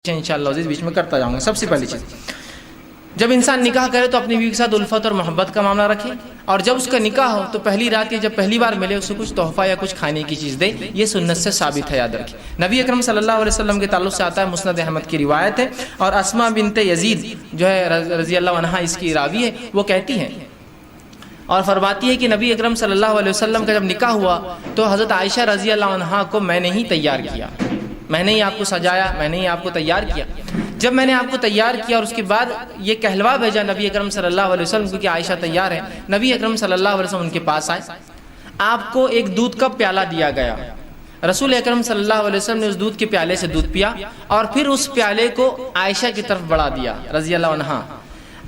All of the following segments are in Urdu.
انشاءاللہ عزیز بیچ میں کرتا جاؤں گا۔ سب سے پہلی چیز، جب انسان نکاح کرے تو اپنی بیوی کے ساتھ الفت اور محبت کا معاملہ رکھے، اور جب اس کا نکاح ہو تو پہلی رات یا جب پہلی بار ملے اسے کچھ تحفہ یا کچھ کھانے کی چیز دے۔ یہ سنت سے ثابت ہے، یاد رکھیں۔ نبی اکرم صلی اللہ علیہ وسلم کے تعلق سے آتا ہے، مسند احمد کی روایت ہے، اور اسماء بنت یزید جو ہے رضی اللہ عنہا اس کی راوی ہے، وہ کہتی ہیں اور فرماتی ہے کہ نبی اکرم صلی اللہ علیہ وسلم کا جب نکاح ہوا تو حضرت عائشہ رضی اللہ عنہا کو میں نے ہی تیار کیا، میں نے ہی آپ کو سجایا، میں نے ہی آپ کو تیار کیا۔ جب میں نے آپ کو تیار کیا اور اس کے بعد یہ کہلوا بھیجا نبی اکرم صلی اللہ علیہ وسلم کو کہ عائشہ تیار ہے، نبی اکرم صلی اللہ علیہ وسلم ان کے پاس آئے، آپ کو ایک دودھ کا پیالہ دیا گیا، رسول اکرم صلی اللہ علیہ وسلم نے اس دودھ کے پیالے سے دودھ پیا اور پھر اس پیالے کو عائشہ کی طرف بڑھا دیا رضی اللہ عنہا۔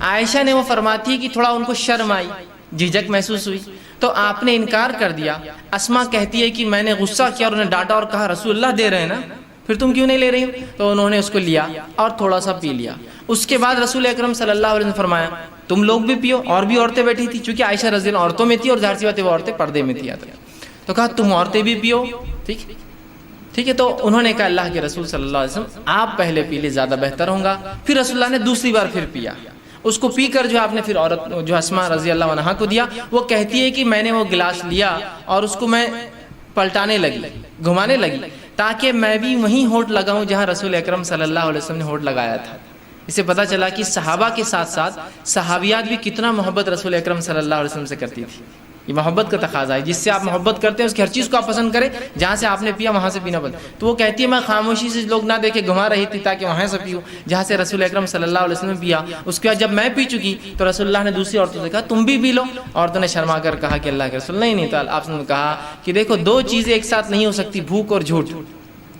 عائشہ نے وہ فرماتی ہے کہ تھوڑا ان کو شرم آئی، جھجک محسوس ہوئی، تو آپ نے انکار کر دیا۔ اسماء کہتی ہے کہ میں نے غصہ کیا اور انہیں ڈانٹا اور کہا رسول اللہ دے رہے ہیں نا، پھر تم کیوں نہیں لے رہی ہو؟ تو انہوں نے اس کو لیا اور تھوڑا سا پی لیا۔ اس کے بعد رسول اکرم صلی اللہ علیہ وسلم نے فرمایا تم لوگ بھی پیو، اور بھی عورتیں بیٹھی تھی، چونکہ عائشہ رضی اللہ عنہا عورتوں میں تھی اور ظاہر سی بات ہے وہ عورتیں پردے میں تھی، تو کہا تم عورتیں بھی پیو، ٹھیک ہے۔ تو انہوں نے کہا اللہ کے رسول صلی اللہ علیہ وسلم آپ پہلے پی لے، زیادہ بہتر ہوگا۔ پھر رسول اللہ نے دوسری بار پھر پیا، اس کو پی کر جو آپ نے پھر عورت جو اسماء رضی اللہ عنہا کو دیا۔ وہ کہتی ہے کہ میں نے وہ گلاس لیا اور اس کو میں پلٹانے لگی، گھمانے لگی، تاکہ میں بھی وہیں ہونٹ لگاؤں جہاں رسول اکرم صلی اللہ علیہ وسلم نے ہونٹ لگایا تھا۔ اس سے پتہ چلا کہ صحابہ کے ساتھ ساتھ صحابیات بھی کتنا محبت رسول اکرم صلی اللہ علیہ وسلم سے کرتی تھی۔ یہ محبت کا تقاضا ہے، جس سے آپ محبت کرتے ہیں اس کی ہر چیز کو آپ پسند کریں، جہاں سے آپ نے پیا وہاں سے پینا پسند۔ تو وہ کہتی ہے میں خاموشی سے لوگ نہ دیکھے گھما رہی تھی تاکہ وہاں سے پیوں جہاں سے رسول اکرم صلی اللہ علیہ وسلم پیا۔ اس کے بعد جب میں پی چکی تو رسول اللہ نے دوسری عورتوں سے کہا تم بھی پی لو۔ عورتوں نے شرما کر کہا کہ اللہ کے رسول نہیں تو آپ نے کہا کہ دیکھو دو چیزیں ایک ساتھ نہیں ہو سکتی، بھوک اور جھوٹ۔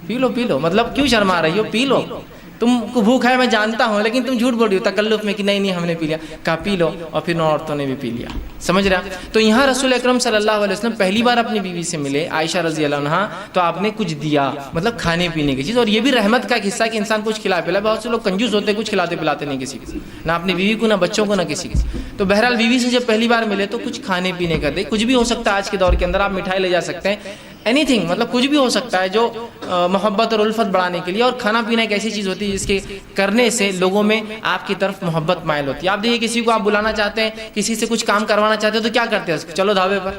پی لو، مطلب کیوں شرما رہی ہو، پی لو، تم کو بھوک ہے میں جانتا ہوں لیکن تم جھوٹ بول رہی ہو تکلف میں کہ نہیں ہم نے پی لیا۔ کہا پی لو، اور پھر نو عورتوں نے بھی پی لیا، سمجھ رہے ہیں؟ تو یہاں رسول اکرم صلی اللہ علیہ وسلم پہلی بار اپنی بیوی سے ملے عائشہ رضی اللہ عنہا، تو آپ نے کچھ دیا، مطلب کھانے پینے کی چیز، اور یہ بھی رحمت کا ایک حصہ کہ انسان کچھ کھلا پلا۔ بہت سے لوگ کنجوس ہوتے ہیں، کچھ کھلاتے پلاتے نہیں کسی کو، نہ اپنی بیوی کو، نہ بچوں کو، نہ کسی کو۔ تو بہرحال بیوی سے جب پہلی بار ملے تو کچھ کھانے پینے کا دے، کچھ بھی ہو سکتا ہے آج کے دور کے اندر، آپ مٹھائی لے جا سکتے ہیں، اینی تھنگ، مطلب کچھ بھی ہو سکتا ہے جو محبت اور الفت بڑھانے کے لیے۔ اور کھانا پینا ایک ایسی چیز ہوتی ہے جس کے کرنے سے لوگوں میں آپ کی طرف محبت مائل ہوتی ہے۔ آپ دیکھیے کسی کو آپ بلانا چاہتے ہیں، کسی سے کچھ کام کروانا چاہتے ہیں تو کیا کرتے ہیں؟ چلو ڈھابے پر،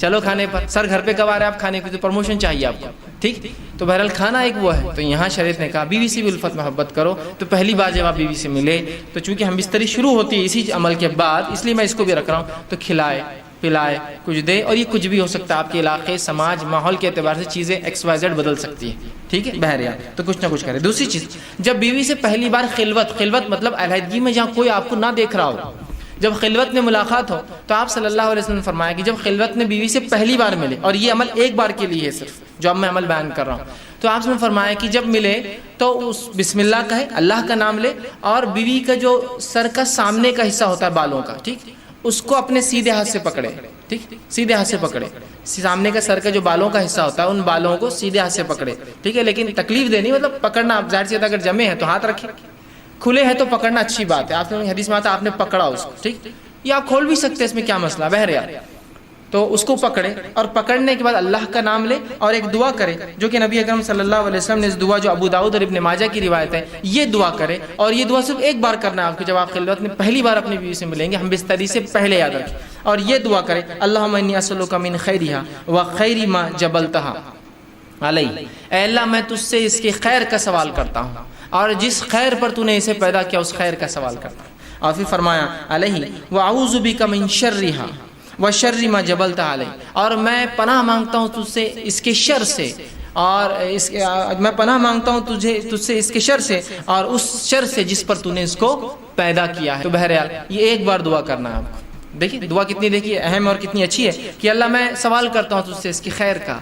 چلو کھانے پر، سر گھر پہ کب آ رہے ہیں آپ کھانے کی، تو پروموشن چاہیے آپ کو، ٹھیک۔ تو بہرحال کھانا ایک وہ ہے۔ تو یہاں شریعت نے کہا بیوی سے بھی الفت محبت کرو۔ تو پہلی بار جب آپ بیوی سے ملے تو چونکہ ہم بستری شروع ہوتی ہے اسی عمل کے بعد، اس لیے میں اس کو بھی رکھ رہا ہوں، تو کھلائے پلائے، کچھ دے، اور یہ کچھ بھی ہو سکتا ہے آپ کے علاقے، سماج، ماحول کے اعتبار سے چیزیں ایکس وائی زیڈ بدل سکتی ہیں، ٹھیک ہے، بہرحال تو کچھ نہ کچھ کرے۔ دوسری چیز، جب بیوی سے پہلی بار خلوت مطلب علیحدگی میں جہاں کوئی آپ کو نہ دیکھ رہا ہو، جب خلوت میں ملاقات ہو، تو آپ صلی اللہ علیہ وسلم نے فرمایا کہ جب خلوت میں بیوی سے پہلی بار ملے، اور یہ عمل ایک بار کے لیے ہے صرف جو اب میں عمل بیان کر رہا ہوں، تو آپ نے فرمایا کہ جب ملے تو اس بسم اللہ کہے، اللہ کا نام لے، اور بیوی کا جو سر کا سامنے کا حصہ ہوتا ہے بالوں کا، ٹھیک، اس کو اپنے سیدھے ہاتھ سے پکڑے، ٹھیک، سیدھے ہاتھ سے پکڑے، سامنے کا سر کا جو بالوں کا حصہ ہوتا ہے ان بالوں کو سیدھے ہاتھ سے پکڑے، ٹھیک ہے، لیکن تکلیف دینی مطلب پکڑنا، آپ ظاہر سی بات اگر جمے ہیں تو ہاتھ رکھے، کھلے ہیں تو پکڑنا اچھی بات ہے، آپ نے حدیث میں آتا آپ نے پکڑا اس کو، ٹھیک، یا آپ کھول بھی سکتے ہیں، اس میں کیا مسئلہ، بہرحال تو اس کو پکڑے، اور پکڑنے کے بعد اللہ کا نام لے اور ایک دعا کرے، جو کہ نبی اکرم صلی اللہ علیہ وسلم نے اس دعا جو ابو داؤد اور ابن ماجہ کی روایت ہے، یہ دعا کرے، اور یہ دعا صرف ایک بار کرنا ہے آپ کو جب آپ خلوت میں پہلی بار اپنی بیوی سے ملیں گے، ہم بستری سے پہلے یاد رکھیں، اور یہ دعا کرے اللہم انی اسألک من خیرہا وخیر ما جبلتہا علیہ، اے اللہ میں تجھ سے اس کے خیر کا سوال کرتا ہوں، اور جس خیر پر تو نے اسے پیدا کیا اس خیر کا سوال کرتا ہوں، اور پھر فرمایا علیہ واعوذ بک من شرہا وشر ما جبلتہ علیہ، اور میں پناہ مانگتا ہوں تجھ سے اس کے شر سے، اور میں پناہ مانگتا ہوں تجھ سے اس کے شر سے، اور اس شر سے جس پر تو نے اس کو پیدا کیا ہے۔ تو بہرحال یہ ایک بار دعا کرنا ہے آپ کو۔ دیکھیے دعا کتنی دیکھیے اہم اور کتنی اچھی ہے کہ اللہ میں سوال کرتا ہوں تجھ سے اس کی خیر کا،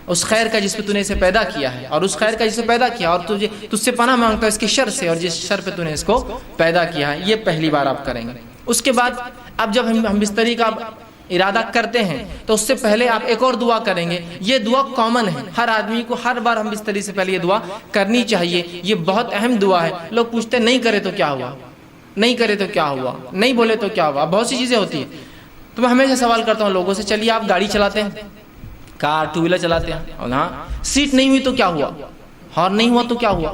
اس خیر کا جس پہ تو نے اسے پیدا کیا ہے، اور اس خیر کا جسے پیدا کیا، اور تجھ سے پناہ مانگتا ہوں اس کے شر سے، اور جس شر پہ تو نے اس کو پیدا کیا ہے۔ یہ پہلی بار آپ کریں گے۔ اس کے بعد اب جب ہم بستری کا ارادہ کرتے ہیں تو اس سے پہلے آپ ایک اور دعا کریں گے۔ یہ دعا کامن ہے، ہر آدمی کو ہر بار ہم بستری سے پہلے یہ دعا کرنی چاہیے، یہ بہت اہم دعا ہے۔ لوگ پوچھتے ہیں نہیں کرے تو کیا ہوا، نہیں کرے تو کیا ہوا، نہیں بولے تو کیا ہوا، بہت سی چیزیں ہوتی ہیں۔ تو میں ہمیشہ سوال کرتا ہوں لوگوں سے، چلیے آپ گاڑی چلاتے ہیں، کار ٹو ویلر چلاتے ہیں، اور ہاں سیٹ نہیں ہوئی تو کیا ہوا، ہارن نہیں ہوا تو کیا ہوا،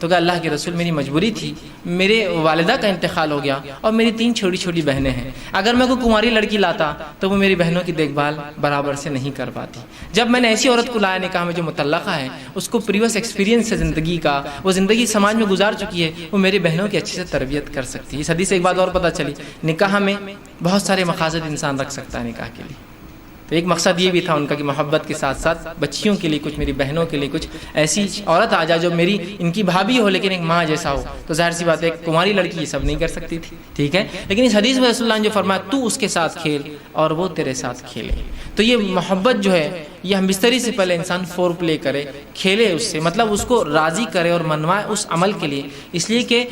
تو کہا اللہ کے رسول میری مجبوری تھی، میرے والدہ کا انتقال ہو گیا اور میری 3 چھوٹی چھوٹی بہنیں ہیں، اگر میں کوئی کنواری لڑکی لاتا تو وہ میری بہنوں کی دیکھ بھال برابر سے نہیں کر پاتی۔ جب میں نے ایسی عورت کو لایا نکاح میں جو مطلقہ ہے، اس کو پریویس ایکسپیرینس ہے زندگی کا، وہ زندگی سماج میں گزار چکی ہے، وہ میری بہنوں کی اچھے سے تربیت کر سکتی ہے۔ اس حدیث سے ایک بات اور پتہ چلی، نکاح میں بہت سارے مقاصد انسان رکھ سکتا ہے نکاح کے لیے۔ تو ایک مقصد یہ بھی تھا ان کا کہ محبت کے ساتھ ساتھ بچیوں کے لیے کچھ، میری بہنوں کے لیے کچھ ایسی عورت آ جائے جو میری ان کی بھابھی ہو لیکن ایک ماں جیسا ہو۔ تو ظاہر سی بات ہے ایک کماری لڑکی یہ سب نہیں کر سکتی تھی، ٹھیک ہے، لیکن اس حدیث میں رسول اللہ نے جو فرمایا تو اس کے ساتھ کھیل اور وہ تیرے ساتھ کھیلے، تو یہ محبت جو ہے یہ ہم بستری سے پہلے انسان فور پلے کرے، کھیلے اس سے، مطلب اس کو راضی کرے اور منوائے اس عمل کے لیے، اس لیے کہ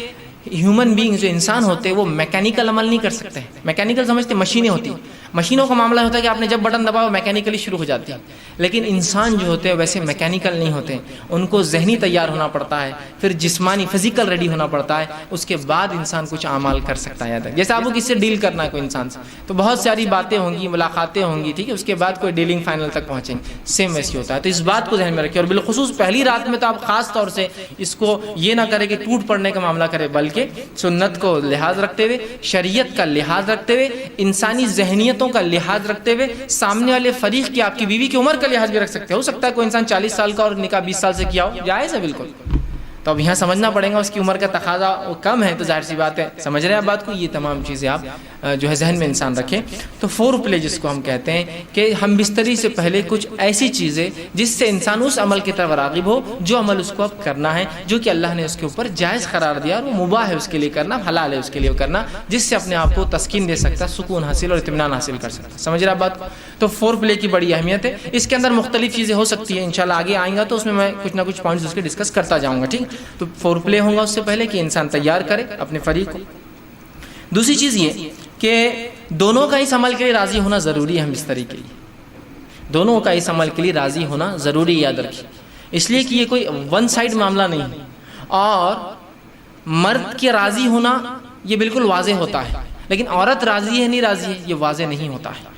ہیومن بینگ جو انسان ہوتے ہیں وہ میکینیکل عمل نہیں کر سکتے۔ میکینیکل سمجھتے مشینیں ہوتی ہیں، مشینوں کا معاملہ ہوتا ہے کہ آپ نے جب بٹن دباؤ میکینیکلی شروع ہو جاتی ہے، لیکن انسان جو ہوتے ہیں ویسے میکینیکل نہیں ہوتے، ان کو ذہنی تیار ہونا پڑتا ہے، پھر جسمانی فزیکل ریڈی ہونا پڑتا ہے، اس کے بعد انسان کچھ اعمال کر سکتا ہے۔ جیسے آپ کو کس سے ڈیل کرنا ہے کوئی انسان سے، تو بہت ساری باتیں ہوں گی، ملاقاتیں ہوں گی، ٹھیک ہے، اس کے بعد کوئی ڈیلنگ فائنل تک پہنچیں گے، سیم ویسی ہوتا ہے۔ تو اس بات کو ذہن میں رکھیں، اور بالخصوص پہلی رات میں تو آپ خاص طور سے اس کو یہ نہ کریں کہ ٹوٹ پڑنے کا معاملہ کرے، بلکہ سنت کو لحاظ رکھتے ہوئے، شریعت کا لحاظ رکھتے ہوئے، انسانی ذہنیتوں کا لحاظ رکھتے ہوئے، سامنے والے فریق کی، آپ کی بیوی کی عمر کا لحاظ بھی رکھ سکتے ہو سکتا ہے کوئی انسان 40 سال کا اور نکاح 20 سال سے کیا ہو، جائز ہے بالکل، تو اب یہاں سمجھنا پڑے گا اس کی عمر کا تقاضا وہ کم ہے، تو ظاہر سی بات ہے سمجھ رہے ہیں آپ بات کو، یہ تمام چیزیں آپ جو ہے ذہن میں انسان رکھیں۔ تو فور پلے جس کو ہم کہتے ہیں کہ ہم بستری سے پہلے کچھ ایسی چیزیں جس سے انسان اس عمل کی طرف راغب ہو جو عمل اس کو اب کرنا ہے، جو کہ اللہ نے اس کے اوپر جائز قرار دیا اور وہ مباح ہے اس کے لیے کرنا، حلال ہے اس کے لیے کرنا، جس سے اپنے آپ کو تسکین دے سکتا، سکون حاصل اور اطمینان حاصل کر سکتا۔ سمجھ رہے آپ بات کو؟ تو فور پلے کی بڑی اہمیت ہے، اس کے اندر مختلف چیزیں ہو سکتی ہیں، انشاءاللہ آگے آئیں گا تو اس میں کچھ نہ کچھ پوائنٹس اس کے ڈسکس کرتا جاؤں گا، ٹھیک۔ تو فور پلے ہوگا اس سے پہلے کہ انسان تیار کرے اپنے فریق کو۔ دوسری چیز یہ کہ دونوں کا اس عمل کے لیے راضی ہونا ضروری ہے، ہم بستری کے لیے دونوں کا اس عمل کے لیے راضی ہونا ضروری، یاد رکھیے، اس لیے کہ یہ کوئی ون سائڈ معاملہ نہیں ہے، اور مرد کے راضی ہونا یہ بالکل واضح ہوتا ہے، لیکن عورت راضی ہے نہیں راضی ہے یہ واضح نہیں ہوتا ہے۔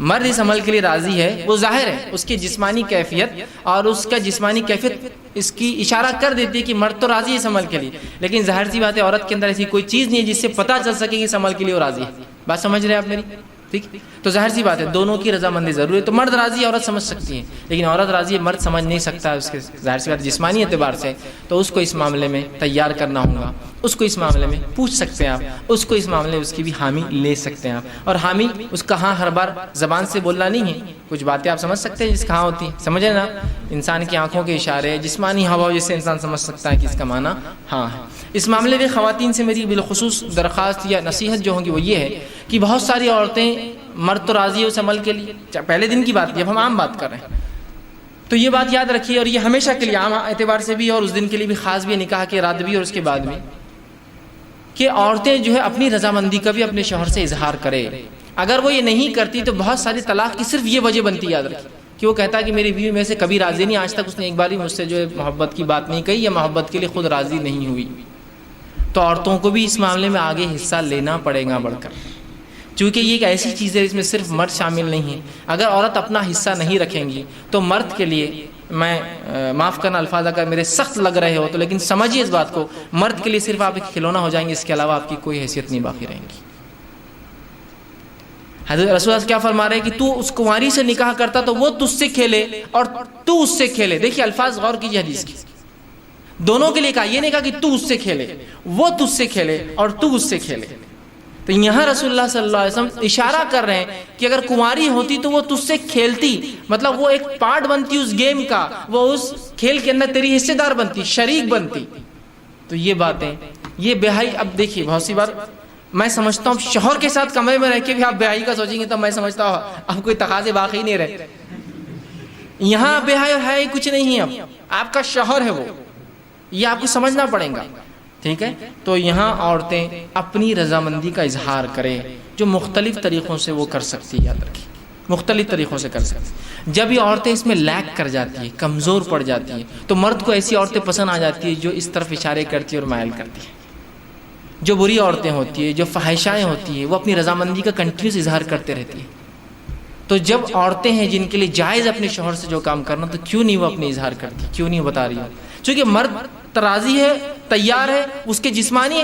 مرد اس عمل کے لیے راضی ہے، وہ ظاہر ہے، اس کی جسمانی کیفیت اور اس کا جسمانی کیفیت اس کی اشارہ کر دیتی ہے کہ مرد تو راضی ہے اس عمل کے لیے، لیکن ظاہر سی بات ہے عورت کے اندر ایسی کوئی چیز نہیں ہے جس سے پتہ چل سکے کہ اس عمل کے لیے وہ راضی ہے۔ بات سمجھ رہے ہیں آپ میری؟ ٹھیک، تو ظاہر سی بات ہے دونوں کی رضامندی ضروری ہے۔ تو مرد راضی ہے عورت سمجھ سکتی ہے، لیکن عورت راضی ہے مرد سمجھ نہیں سکتا ہے، اس کے ظاہر سی بات جسمانی اعتبار سے، تو اس کو اس معاملے میں تیار کرنا ہوگا، اس کو اس معاملے میں پوچھ سکتے ہیں آپ، اس کو اس معاملے میں اس کی بھی حامی لے سکتے ہیں آپ، اور حامی اس کا ہاں ہر بار زبان سے بولنا نہیں ہے، کچھ باتیں آپ سمجھ سکتے ہیں جس کہاں ہوتی ہیں، سمجھے نا، انسان کی آنکھوں کے اشارے، جسمانی ہوا جس سے انسان سمجھ سکتا ہے کہ اس کا معنی ہاں ہے۔ اس معاملے میں خواتین سے میری بالخصوص درخواست یا نصیحت جو ہوگی وہ یہ ہے کہ بہت ساری عورتیں، مرد تو راضی ہے اس عمل کے لیے، پہلے دن کی بات جب ہم عام بات کر رہے ہیں، تو یہ بات یاد رکھیے، اور یہ ہمیشہ کے لیے عام اعتبار سے بھی اور اس دن کے لیے بھی خاص بھی، نکاح کے رات بھی اور اس کے بعد بھی، کہ عورتیں جو ہے اپنی رضامندی کا بھی اپنے شوہر سے اظہار کرے۔ اگر وہ یہ نہیں کرتی تو بہت ساری طلاق کی صرف یہ وجہ بنتی، یاد رکھیے، کہ وہ کہتا ہے کہ میری بیوی میں سے کبھی راضی نہیں، آج تک اس نے ایک بار بھی مجھ سے جو ہے محبت کی بات نہیں کہی یا محبت کے لیے خود راضی نہیں ہوئی۔ تو عورتوں کو بھی اس معاملے میں آگے حصہ لینا پڑے گا بڑھ کر، چونکہ یہ ایک ایسی چیز ہے جس میں صرف مرد شامل نہیں ہے۔ اگر عورت اپنا حصہ نہیں رکھیں گی تو مرد کے لیے، میں معاف کرنا الفاظ اگر میرے سخت لگ رہے ہو تو، لیکن سمجھیے اس بات کو، مرد کے لیے صرف آپ ایک کھلونا ہو جائیں گے، اس کے علاوہ آپ کی کوئی حیثیت نہیں باقی رہیں گی۔ حضرت رسول اللہ کیا فرما رہے ہیں کہ تو اس کنواری سے نکاح کرتا تو وہ تجھ سے کھیلے اور تو اس سے کھیلے۔ دیکھیے الفاظ غور کیجیے حدیث کی، دونوں کے لیے کہا، یہ نہیں کہا کہ تو اس سے کھیلے، وہ تجھ سے کھیلے اور تو اس سے کھیلے۔ تو یہاں رسول اللہ صلی اللہ علیہ وسلم اشارہ کر رہے ہیں کہ اگر کنواری ہوتی تو وہ تجھ سے کھیلتی، مطلب وہ ایک پارٹ بنتی اس گیم کا، وہ اس کھیل کے اندر تیری حصے دار بنتی، شریک بنتی۔ تو یہ باتیں، یہ بے حیائی، اب دیکھیے بہت سی بار میں سمجھتا ہوں شوہر کے ساتھ کمرے میں رہ کے بھی آپ بے حیائی کا سوچیں گے تو میں سمجھتا ہوں اب کوئی تقاضے باقی نہیں رہے۔ یہاں بے حیائی کچھ نہیں ہے، اب آپ کا شوہر ہے وہ، یہ آپ کو سمجھنا پڑے گا، ٹھیک ہے۔ تو یہاں عورتیں اپنی رضامندی کا اظہار کریں، جو مختلف طریقوں سے وہ کر سکتی ہے، یاد رکھیں مختلف طریقوں سے کر سکتی۔ جب یہ عورتیں اس میں لیک کر جاتی ہیں، کمزور پڑ جاتی ہیں، تو مرد کو ایسی عورتیں پسند آ جاتی ہیں جو اس طرف اشارے کرتی ہیں اور مائل کرتی ہیں۔ جو بری عورتیں ہوتی ہیں، جو فحاشائیں ہوتی ہیں، وہ اپنی رضامندی کا کنٹینیوس اظہار کرتے رہتی ہیں۔ تو جب عورتیں ہیں جن کے لیے جائز اپنے شوہر سے جو کام کرنا، تو کیوں نہیں وہ اپنے اظہار کرتی، کیوں نہیں بتا رہی ہو؟ چونکہ مرد ترازی ہے، تیار ہے، اس کے جسمانی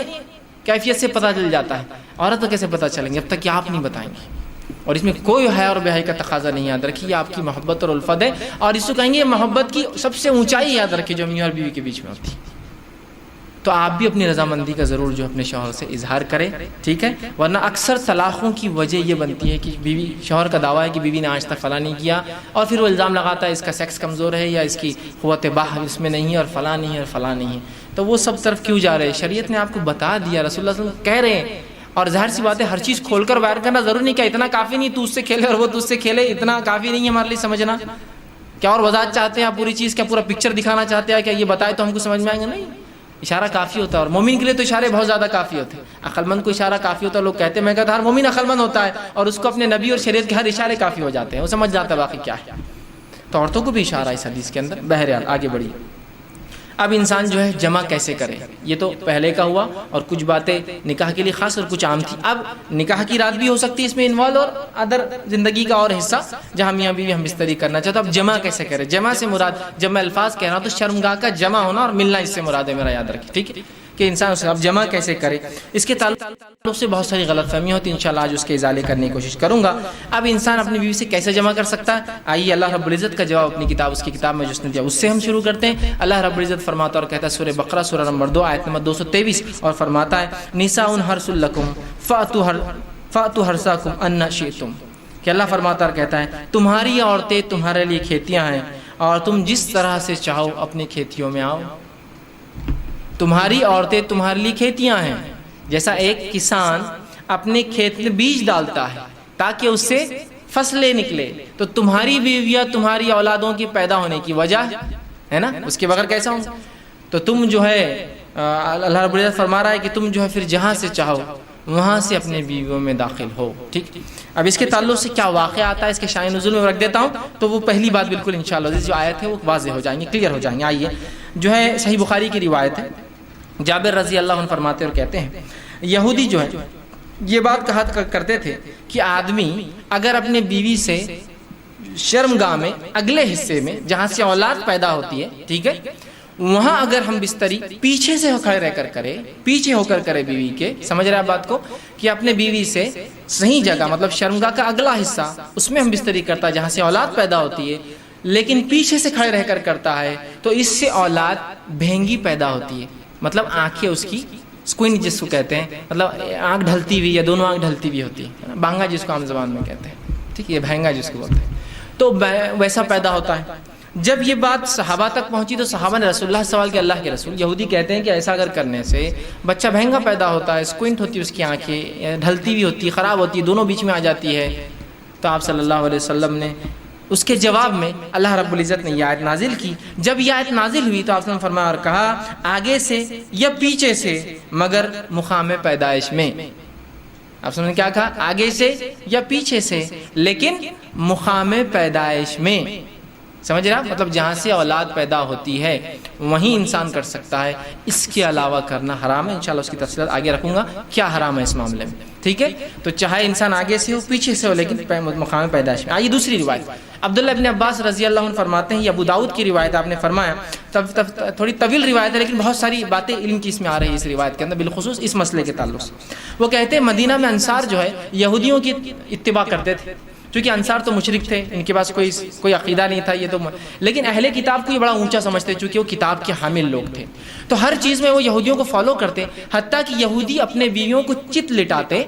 کیفیت سے پتہ چل جاتا ہے، عورت کو کیسے پتہ چلیں گے جب تک کہ آپ نہیں بتائیں گے. اور اس میں کوئی حیا اور بے حیائی کا تقاضا نہیں. یاد رکھیے آپ کی محبت اور الفت ہے، اور اس کو کہیں گے محبت کی سب سے اونچائی یاد رکھیے جو میاں اور بیوی کے بیچ میں ہوتی ہے. تو آپ بھی اپنی رضامندی کا ضرور جو اپنے شوہر سے اظہار کریں، ٹھیک ہے. ورنہ اکثر طلاقوں کی وجہ یہ بنتی ہے کہ بیوی، شوہر کا دعویٰ ہے کہ بیوی نے آج تک فلاں نہیں کیا، اور پھر وہ الزام لگاتا ہے اس کا سیکس کمزور ہے یا اس کی قوت باہ اس میں نہیں ہے اور فلاں نہیں ہے اور فلاں نہیں ہے. تو وہ سب طرف کیوں جا رہے ہیں؟ شریعت نے آپ کو بتا دیا، رسول اللہ صلی اللہ علیہ وسلم کہہ رہے ہیں. اور ظاہر سی بات ہے ہر چیز کھول کر بیان کرنا ضروری نہیں، کہ اتنا کافی نہیں تو اس سے کھیلے اور وہ تجھ سے کھیلے، اتنا کافی نہیں ہے ہمارے لیے سمجھنا. کیا اور وضاحت چاہتے ہیں آپ پوری چیز؟ کیا پورا پکچر دکھانا چاہتے ہیں؟ کیا یہ بتائے تو ہم کو سمجھ میں آئیں گے؟ نہیں، اشارہ کافی ہوتا ہے. اور مومن کے لیے تو اشارے بہت زیادہ کافی ہوتے ہیں. عقل مند کو اشارہ کافی ہوتا ہے. لوگ کہتے ہیں، میں کہتا ہر مومن عقل مند ہوتا ہے، اور اس کو اپنے نبی اور شریعت کے ہر اشارے کافی ہو جاتے ہیں، وہ سمجھ جاتا ہے باقی کیا ہے. تو عورتوں کو بھی اشارہ ہے اس حدیث کے اندر. بہرحال آگے بڑھیے. اب انسان جو ہے جمع کیسے کرے، یہ تو پہلے کا ہوا، اور کچھ باتیں نکاح کے لیے خاص اور کچھ عام تھی. اب نکاح کی رات بھی ہو سکتی ہے اس میں انوالو، اور ادر زندگی کا اور حصہ جہاں میاں بیوی ہم بستری کرنا چاہتے. اب جمع کیسے کرے؟ جمع سے مراد، جب میں الفاظ کہہ رہا ہوں تو شرمگاہ کا جمع ہونا اور ملنا اس سے مراد ہے میرا، یاد رکھیں، ٹھیک ہے. کہ انسان اس اب جمع کیسے کرے، اس کے تعلق سے بہت ساری غلط فہمیاں ہوتی ہیں. انشاءاللہ آج اس کے ازالے کرنے کی کوشش کروں گا. اب انسان اپنی بیوی سے کیسے جمع کر سکتا ہے؟ آئیے اللہ رب العزت کا جواب اپنی کتاب، اس کی کتاب میں جس نے دیا، اس سے ہم شروع کرتے ہیں. اللہ رب العزت فرماتا اور کہتا ہے سورہ بقرہ سورہ نمبر 2 آیت نمبر 223، اور فرماتا ہے نساء حرث لکم فأتوا حرثکم ان شئتم. کہ اللہ فرماتا اور کہتا ہے تمہاری عورتیں تمہارے لیے کھیتیاں ہیں، اور تم جس طرح سے چاہو اپنی کھیتیوں میں آؤ. تمہاری عورتیں تمہارے لیے کھیتیاں ہیں. جیسا ایک کسان اپنے کھیت میں بیج ڈالتا ہے تاکہ اس سے فصلیں نکلے، تو تمہاری بیویاں تمہاری اولادوں کی پیدا ہونے کی وجہ ہے نا، اس کے بغیر کیسا ہوں. تو تم جو ہے اللہ رب العزت فرما رہا ہے کہ تم جو ہے پھر جہاں سے چاہو وہاں سے اپنے بیویوں میں داخل ہو. ٹھیک. اب اس کے تعلق سے کیا واقعہ آتا ہے اس کے شائن نزول میں رکھ دیتا ہوں، تو وہ پہلی بات بالکل انشاءاللہ جو آیت ہے وہ واضح ہو جائیں گے، کلیئر ہو جائیں گے. آئیے جو ہے صحیح بخاری کی روایت ہے، جابر رضی اللہ عنہ فرماتے اور کہتے ہیں یہودی جو ہے یہ بات کہا کرتے تھے کہ آدمی اگر اپنے بیوی سے شرمگاہ میں اگلے حصے میں جہاں سے اولاد پیدا ہوتی ہے، ٹھیک ہے، وہاں اگر ہم بستری پیچھے سے کھڑے رہ کر کرے، پیچھے ہو کر کرے بیوی کے، سمجھ رہے ہیں بات کو، کہ اپنے بیوی سے صحیح جگہ مطلب شرمگاہ کا اگلا حصہ اس میں ہم بستری کرتا ہے جہاں سے اولاد پیدا ہوتی ہے، لیکن پیچھے سے کھڑے رہ کر کرتا ہے، تو اس سے اولاد بھینگی پیدا ہوتی ہے. مطلب آنکھیں اس کی سکوئن جس کو کہتے ہیں، مطلب آنکھ ڈھلتی ہوئی یا دونوں آنکھ ڈھلتی ہوئی ہوتی ہے، بانگا جس کو عام زبان میں کہتے ہیں، ٹھیک ہے، یہ بھینگا جس کو بولتے ہیں، تو ویسا پیدا ہوتا ہے. جب یہ بات صحابہ تک پہنچی تو صحابہ نے رسول اللہ سوال کیا، اللہ کے رسول، یہودی کہتے ہیں کہ ایسا اگر کرنے سے بچہ بھینگا پیدا ہوتا ہے، سکوئنٹ ہوتی ہے اس کی آنکھیں، ڈھلتی ہوئی ہوتی ہے، خراب ہوتی ہے، دونوں بیچ میں آ جاتی ہے. تو آپ صلی اللہ علیہ وسلم نے اس کے جواب میں اللہ رب العزت نے یہ آیت نازل کی. جب یہ آیت نازل ہوئی تو آپ نے فرمایا اور کہا آگے سے یا پیچھے سے مگر مقام پیدائش میں. آپ نے کیا کہا؟ آگے سے یا پیچھے سے لیکن مقام پیدائش میں. سمجھ رہا؟ مطلب جہاں سے اولاد پیدا ہوتی ہے وہیں انسان کر سکتا ہے، اس کے علاوہ کرنا حرام ہے. انشاءاللہ اس کی تفصیلات آگے رکھوں گا کیا حرام ہے اس معاملے میں، ٹھیک ہے. تو چاہے انسان آگے سے ہو پیچھے سے ہو لیکن مقام پیدائش میں. آئیے دوسری روایت، عبداللہ ابن عباس رضی اللہ عنہ فرماتے ہیں، یہ ابو داؤد کی روایت، آپ نے فرمایا تھوڑی طویل روایت ہے لیکن بہت ساری باتیں علم کی اس میں آ رہی ہے اس روایت کے اندر، بالخصوص اس مسئلے کے تعلق سے. وہ کہتے ہیں مدینہ میں انصار جو ہے یہودیوں کی اتباع کرتے تھے، چونکہ انصار تو مشرک تھے، ان کے پاس کوئی عقیدہ نہیں تھا، یہ تو لیکن اہل کتاب کو یہ بڑا اونچا سمجھتے چونکہ وہ کتاب کے حامل لوگ تھے، تو ہر چیز میں وہ یہودیوں کو فالو کرتے. حتیٰ کہ یہودی اپنے بیویوں کو چت لٹاتے،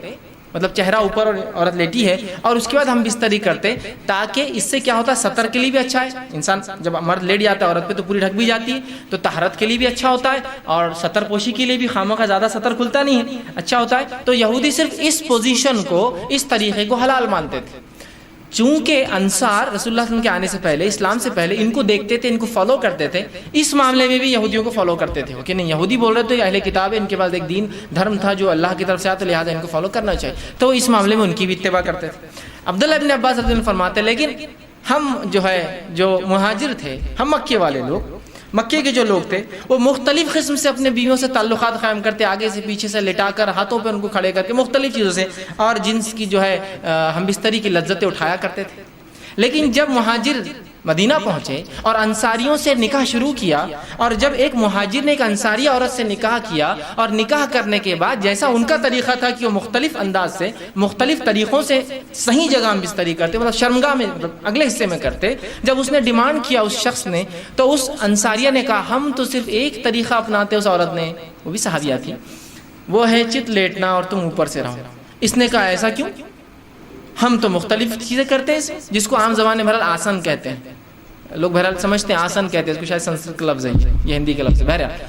مطلب چہرہ اوپر اور عورت لیٹی ہے، اور اس کے بعد ہم بستری کرتے، تاکہ اس سے کیا ہوتا ہے، سطر کے لیے بھی اچھا ہے. انسان جب مرد لیٹ جاتا ہے عورت پہ تو پوری ڈھک بھی جاتی ہے، تو طہارت کے لیے بھی اچھا ہوتا ہے، اور سطر پوشی کے لیے بھی خاموں کا زیادہ سطر کھلتا نہیں ہے، اچھا ہوتا ہے. تو یہودی صرف اس پوزیشن کو، اس طریقے کو حلال مانتے تھے. چونکہ انصار رسول اللہ صلی اللہ علیہ وسلم کے آنے سے پہلے، اسلام سے پہلے ان کو دیکھتے تھے، ان کو فالو کرتے تھے، اس معاملے میں بھی یہودیوں کو فالو کرتے تھے کہ نہیں یہودی بول رہے تھے اہل کتاب ہے، ان کے پاس ایک دین دھرم تھا جو اللہ کی طرف سے آتا، لہٰذا ان کو فالو کرنا چاہیے، تو اس معاملے میں ان کی بھی اتباع کرتے تھے. عبداللہ ابن عباس رضی اللہ عنہ فرماتے لیکن ہم جو ہے جو مہاجر تھے، ہم مکے والے لوگ، مکے کے جو لوگ تھے وہ مختلف قسم سے اپنے بیویوں سے تعلقات قائم کرتے، آگے سے پیچھے سے لٹا کر، ہاتھوں پہ ان کو کھڑے کر کے، مختلف چیزوں سے، اور جنس کی جو ہے ہم بستری کی لذتیں اٹھایا کرتے تھے. لیکن جب مہاجر مدینہ پہنچے اور انصاریوں سے نکاح شروع کیا، اور جب ایک مہاجر نے ایک انصاری عورت سے نکاح کیا، اور نکاح کرنے کے بعد جیسا ان کا طریقہ تھا کہ وہ مختلف انداز سے مختلف طریقوں سے صحیح جگہ میں بستری کرتے، مطلب شرمگاہ میں اگلے حصے میں کرتے، جب اس نے ڈیمانڈ کیا اس شخص نے، تو اس انصاریہ نے کہا ہم تو صرف ایک طریقہ اپناتے، اس عورت نے، وہ بھی صحابیہ تھی، وہ ہے چت لیٹنا اور تم اوپر سے رہو۔ اس نے کہا ایسا کیوں؟ ہم تو مختلف چیزیں کرتے ہیں، جس کو عام زبان میں بہرحال آسن کہتے ہیں، لوگ بہرحال سمجھتے ہیں آسن کہتے ہیں، اس کو شاید سنسکرت کا لفظ ہے، یہ ہندی کا لفظ ہے، بہرحال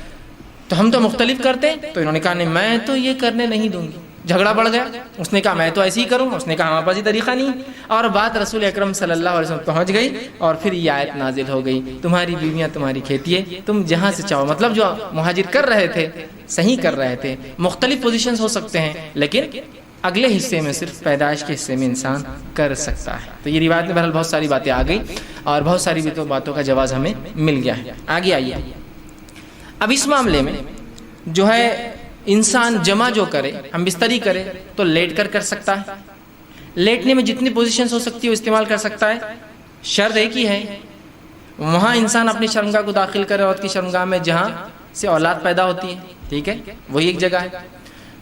تو ہم تو مختلف کرتے ہیں۔ تو انہوں نے کہا نہیں میں تو یہ کرنے نہیں دوں گی، جھگڑا بڑھ گیا، اس نے کہا میں تو ایسے ہی کروں گا، اس نے کہا ہمارے پاس یہ طریقہ نہیں، اور بات رسول اکرم صلی اللہ علیہ وسلم پہنچ گئی، اور پھر یہ آیت نازل ہو گئی، تمہاری بیویاں تمہاری کھیتی ہے، تم جہاں سے چاہو، مطلب جو مہاجر کر رہے تھے صحیح کر رہے تھے، مختلف پوزیشنز ہو سکتے ہیں لیکن اگلے حصے میں صرف پیدائش کے حصے میں انسان کر سکتا ہے۔ تو یہ روایت میں بہرحال بہت ساری باتیں آ گئی، اور بہت ساری باتوں کا جواز ہمیں مل گیا ہے۔ آگے آئیے، اب اس معاملے میں جو ہے انسان جمع جو کرے، ہم بستری کرے تو لیٹ کر سکتا ہے، لیٹنے میں جتنی پوزیشنز ہو سکتی ہے وہ استعمال کر سکتا ہے، شرط ایک ہی ہے وہاں انسان اپنی شرمگاہ کو داخل کرے، عورت کی شرمگاہ میں جہاں سے اولاد پیدا ہوتی ہے، ٹھیک ہے، وہی ایک جگہ ہے۔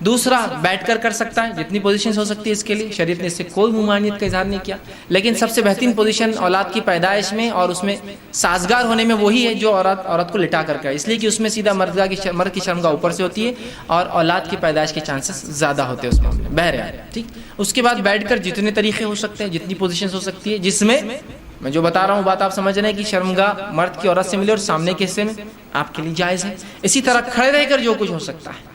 دوسرا بیٹھ کر سکتا ہے، جتنی پوزیشنز ہو سکتی ہے اس کے لیے، شریعت نے اس سے کوئی ممانعت کا اظہار نہیں کیا، لیکن سب سے بہترین پوزیشن اولاد کی پیدائش میں اور اس میں سازگار ہونے میں وہی ہے جو عورت کو لٹا کر کرے، اس لیے کہ اس میں سیدھا مرد کی شرمگاہ اوپر سے ہوتی ہے اور اولاد کی پیدائش کے چانسز زیادہ ہوتے ہیں اس معاملے میں، بہرحال ٹھیک۔ اس کے بعد بیٹھ کر جتنے طریقے ہو سکتے ہیں، جتنی پوزیشنز ہو سکتی ہے، جس میں میں جو بتا رہا ہوں بات آپ سمجھ رہے ہیں کہ شرمگاہ مرد کی عورت سے ملے اور سامنے کے حصے میں آپ کے لیے جائز ہے۔ اسی طرح کھڑے رہ کر جو کچھ ہو سکتا ہے،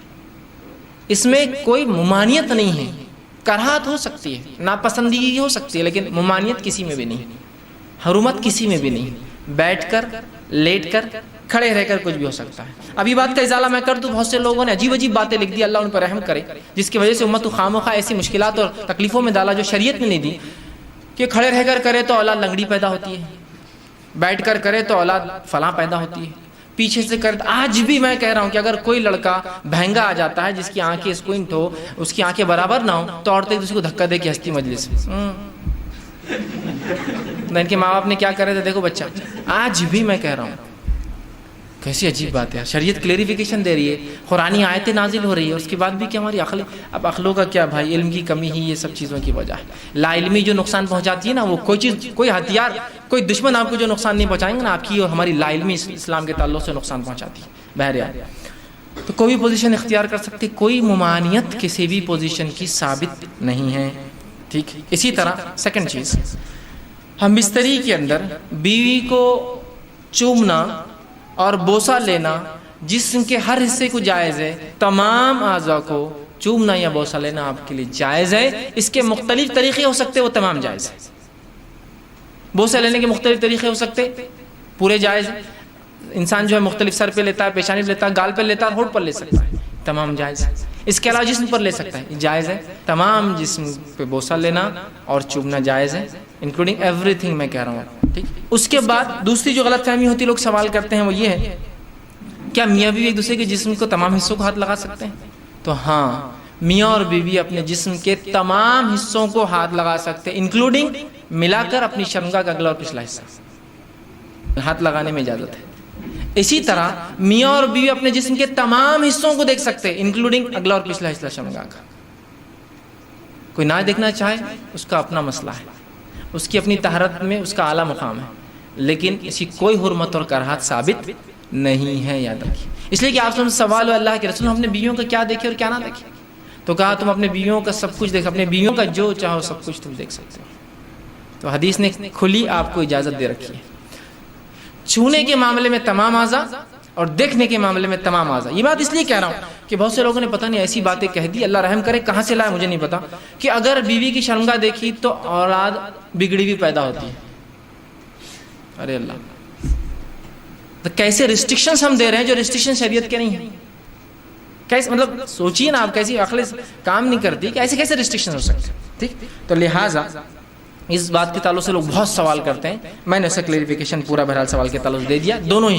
اس میں کوئی ممانعت نہیں ہے، کراہت ہو سکتی ہے، ناپسندیدگی ہو سکتی ہے، لیکن ممانعت کسی میں بھی نہیں، حرمت کسی میں بھی نہیں، بیٹھ کر، لیٹ کر، کھڑے رہ کر کچھ بھی ہو سکتا ہے۔ ابھی بات کا ازالہ میں کر دوں، بہت سے لوگوں نے عجیب عجیب باتیں لکھ دی، اللہ ان پر رحم کرے، جس کی وجہ سے امت کو خامخواہ ایسی مشکلات اور تکلیفوں میں ڈالا جو شریعت میں نہیں دی، کہ کھڑے رہ کر کرے تو اولاد لنگڑی پیدا ہوتی ہے، بیٹھ کر کرے تو اولاد فلاں پیدا ہوتی ہے، پیچھے سے کرے۔ آج بھی میں کہہ رہا ہوں کہ اگر کوئی لڑکا بہنگا آ جاتا ہے جس کی آنکھیں اسکوئنٹ ہو، اس کی آنکھیں برابر نہ ہو، تو عورتیں اس کو دھکا دے کے ہستی مجلس ان کے ماں باپ نے کیا کرے تھے دیکھو بچہ، آج بھی میں کہہ رہا ہوں کیسی عجیب بات ہے۔ شریعت کلیریفیکیشن دے رہی ہے، قرآنی آیتیں نازل ہو رہی ہے، اس کے بعد بھی کہ ہماری عقل، اب عقلوں کا کیا بھائی، علم کی کمی ہی یہ سب چیزوں کی وجہ ہے۔ لا علمی جو نقصان پہنچاتی ہے نا، وہ کوئی چیز، کوئی ہتھیار، کوئی دشمن آپ کو جو نقصان نہیں پہنچائیں گے نا، آپ کی اور ہماری لا علمی اسلام کے تعلق سے نقصان پہنچاتی ہے۔ بہرحال تو کوئی بھی پوزیشن اختیار کر سکتے، کوئی ممانعت کسی بھی پوزیشن کی ثابت نہیں ہے، ٹھیک۔ اسی طرح سیکنڈ چیز، ہم بستری کے اندر بیوی کو چومنا اور بوسہ لینا جسم کے ہر حصے کو جائز ہے، تمام اعضاء کو چومنا یا بوسہ لینا آپ کے لیے جائز ہے۔ اس کے مختلف طریقے ہو سکتے، وہ تمام جائز ہے۔ بوسہ لینے کے مختلف طریقے ہو سکتے، پورے جائز ہے۔ انسان جو ہے مختلف سر پہ لیتا ہے، پیشانی پہ لیتا ہے، گال پہ لیتا ہے، ہونٹ پر لے سکتا ہے، تمام جائز ہے۔ اس کے علاوہ جسم پر لے سکتا ہے، جائز ہے۔ تمام جسم پہ بوسہ لینا اور چومنا جائز ہے، انکلوڈنگ ایوری تھنگ میں کہہ رہا ہوں، ٹھیک۔ اس کے بعد دوسری جو غلط فہمی ہوتی ہے، لوگ سوال کرتے ہیں، وہ یہ ہے کیا میاں بیوی ایک دوسرے کے جسم کو تمام حصوں کو ہاتھ لگا سکتے ہیں؟ تو ہاں، میاں اور بیوی اپنے جسم کے تمام حصوں کو ہاتھ لگا سکتے ہیں، انکلوڈنگ ملا کر اپنی شرمگاہ کا اگلا اور پچھلا حصہ ہاتھ لگانے میں اجازت ہے۔ اسی طرح میاں اور بیوی اپنے جسم کے تمام حصوں کو دیکھ سکتے ہیں، انکلوڈنگ اگلا اور پچھلا حصہ شرمگاہ کا۔ کوئی نہ دیکھنا چاہے اس کا اپنا مسئلہ ہے، اس کی اپنی طہارت میں اس کا اعلیٰ مقام ہے، لیکن اس کی کوئی حرمت اور کراہت ثابت نہیں ہے، یاد رکھیے۔ اس لیے کہ آپ سے سوال ہو اللہ کے رسول، ہم اپنے بیویوں کا کیا دیکھیں اور کیا نہ دیکھیں؟ تو کہا تم اپنے بیویوں کا سب کچھ دیکھ، اپنے بیویوں کا جو چاہو سب کچھ تم دیکھ سکتے ہو۔ تو حدیث نے کھلی آپ کو اجازت دے رکھی ہے، چھونے کے معاملے میں تمام اعضاء اور دیکھنے کے معاملے میں تمام اعضاء۔ یہ بات اس لیے کہہ رہا ہوں کہ بہت سے لوگوں نے پتہ نہیں ایسی باتیں کہہ دی، اللہ رحم کرے، کہاں سے لائے مجھے نہیں پتا، کہ اگر بیوی کی شرمگاہ دیکھی تو اولاد بگڑی بھی پیدا ہوتی ہے۔ ارے اللہ، تو کیسے ریسٹرکشنز ہم دے رہے ہیں جو ریسٹرکشن شریعت کے نہیں ہیں؟ کیسے، مطلب سوچیے نا آپ، کیسی عقل کام نہیں کرتی کہ ایسے کیسے ریسٹرکشن ہو سکتے ہیں، ٹھیک۔ تو لہٰذا اس بات کے تعلق سے لوگ بہت سوال کرتے ہیں، میں نے اسے کلیریفیکیشن پورا بہرحال سوال کے تعلق سے دے دیا۔ دونوں ہی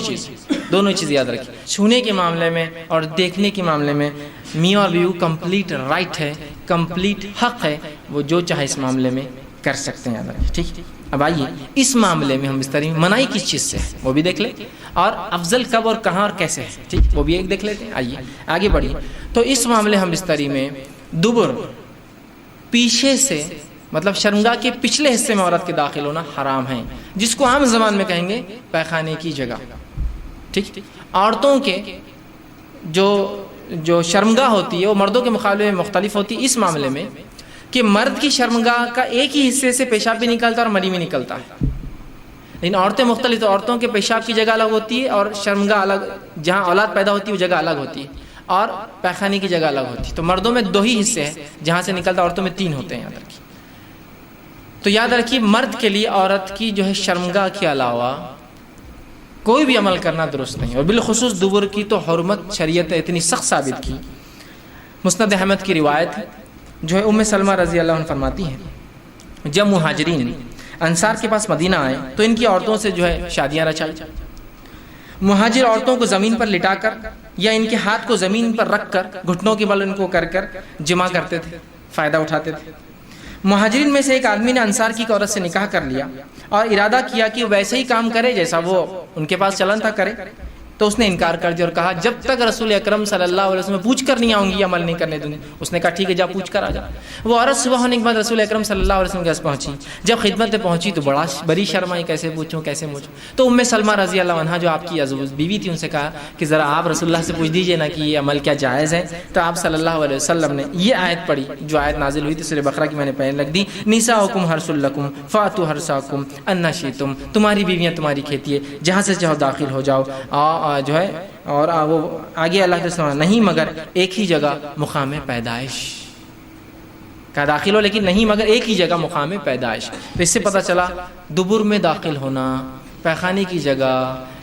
چیز یاد رکھیں، چھونے کے معاملے میں اور دیکھنے کے معاملے میں میاں اور بیوی کمپلیٹ رائٹ ہے، کمپلیٹ حق ہے، وہ جو چاہے اس معاملے میں کر سکتے ہیں. ٹھیک. اب آئیے اس معاملے میں ہم بستری میں منائی کس چیز سے ہے وہ بھی دیکھ لیں, اور افضل کب اور کہاں اور کیسے ہے, ٹھیک, وہ بھی ایک دیکھ لیتے ہیں. آئیے آگے بڑھیے. تو اس معاملے ہم بستری میں دبر پیچھے سے مطلب شرمگاہ کے پچھلے حصے میں عورت کے داخل ہونا حرام ہے, جس کو عام زبان میں کہیں گے پیخانے کی جگہ. ٹھیک. عورتوں کے جو شرمگاہ ہوتی ہے وہ مردوں کے مقابلے میں مختلف ہوتی ہے اس معاملے میں کہ مرد کی شرمگاہ کا ایک ہی حصے سے پیشاب بھی نکلتا ہے اور منی بھی نکلتا ہے, لیکن عورتیں مختلف, تو عورتوں کے پیشاب کی جگہ الگ ہوتی ہے اور شرمگاہ الگ, جہاں اولاد پیدا ہوتی ہے وہ جگہ الگ ہوتی ہے, اور پیخانے کی جگہ الگ ہوتی ہے. تو مردوں میں 2 ہی حصے ہیں جہاں سے نکلتا, عورتوں میں 3 ہوتے ہیں. یاد رکھیے. تو یاد رکھیے مرد کے لیے عورت کی جو ہے شرمگاہ کے علاوہ کوئی بھی عمل کرنا درست نہیں, اور بالخصوص دبر کی تو حرمت شریعت نے اتنی سخت ثابت کی. مسند احمد کی روایت جو ہے ام سلمہ رضی اللہ عنہ فرماتی ہیں جب مہاجرین انصار کے پاس مدینہ آئے تو ان کی عورتوں سے جو ہے شادیاں رچائی. مہاجر عورتوں کو زمین پر لٹا کر یا ان کے ہاتھ کو زمین پر رکھ کر گھٹنوں کے بل ان کو کر جمع کرتے تھے, فائدہ اٹھاتے تھے. مہاجرین میں سے ایک آدمی نے انصار کی عورت سے نکاح کر لیا اور ارادہ کیا کہ ویسے ہی کام کرے جیسا وہ ان کے پاس چلن تھا کرے. تو اس نے انکار کر دیا اور کہا جب تک رسول اکرم صلی اللہ علیہ وسلم پوچھ کر نہیں آؤں گی عمل نہیں کرنے دوں گی. اس نے کہا ٹھیک ہے جا پوچھ کر آ جا. وہ عورت صبح ہونے کے بعد رسول اکرم صلی اللہ علیہ وسلم کے پاس پہنچی. جب خدمت میں پہنچی تو بڑی شرم آئی, کیسے پوچھوں. تو ام سلمہ رضی اللہ عنہا جو آپ کی عزوز بیوی تھی ان سے کہا کہ ذرا آپ رسول اللہ سے پوچھ دیجئے نا کہ یہ عمل کیا جائز ہے. تو آپ صلی اللہ علیہ وسلم نے یہ آیت پڑھی جو آیت نازل ہوئی تھی سورہ بقرہ کی, میں نے پہلے لکھ دی, نساؤکم حرث لکم فاتوا حرثکم انا شئتم, تمہاری بیویاں تمہاری کھیتی ہے, جہاں سے چاہو داخل ہو جاؤ. جو ہے اور وہ آگے اللہ کے سوا نہیں مگر ایک ہی جگہ مقام پیدائش کا داخل ہو, لیکن نہیں مگر ایک ہی جگہ مقام پیدائش. تو اس سے پتہ چلا دبر میں داخل ہونا, پیخانے کی جگہ